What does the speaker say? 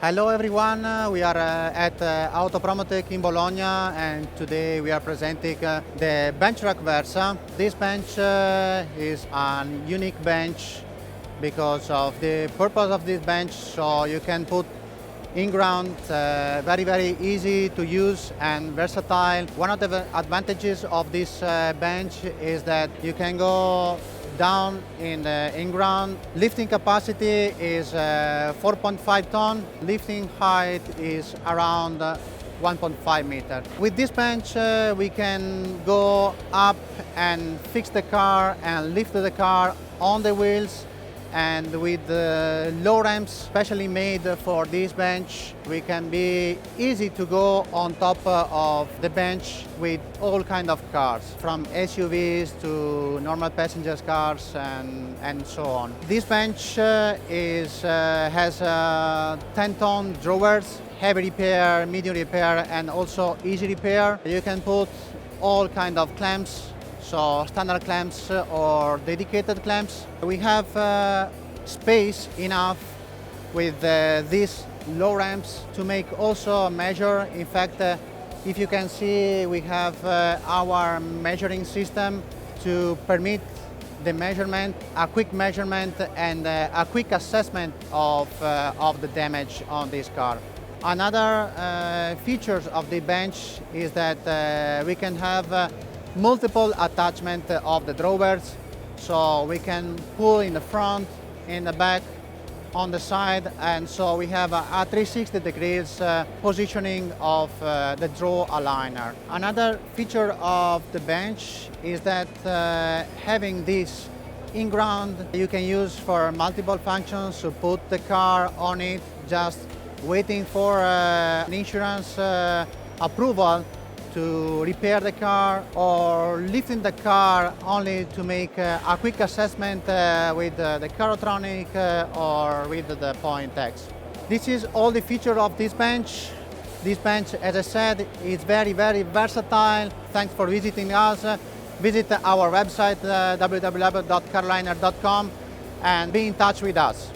Hello everyone, we are at Autopromotec in Bologna, and today we are presenting the BenchRack Versa. This bench is a unique bench because of the purpose of this bench, so you can put in ground, very easy to use and versatile. One of the advantages of this bench is that you can go down in the in-ground. Lifting capacity is 4.5 ton. Lifting height is around 1.5 meter. With this bench, we can go up and fix the car and lift the car on the wheels. And with low ramps specially made for this bench, we can be easy to go on top of the bench with all kind of cars, from SUVs to normal passenger cars and so on. This bench has 10-ton drawers, heavy repair, medium repair, and also easy repair. You can put all kind of clamps, so standard clamps or dedicated clamps. We have space enough with these low ramps to make also a measure. In fact, if you can see, we have our measuring system to permit the measurement, a quick measurement and a quick assessment of the damage on this car. Another features of the bench is that we can have multiple attachment of the drawers, so we can pull in the front, in the back, on the side, and so we have a 360 degrees positioning of the draw aligner. Another feature of the bench is that having this in ground, you can use for multiple functions. To put the car on it, just waiting for an insurance approval to repair the car, or lifting the car only to make a quick assessment with the Carotronic or with the Point X. This is all the feature of this bench. This bench, as I said, is very versatile. Thanks for visiting us. Visit our website www.caroliner.com and be in touch with us.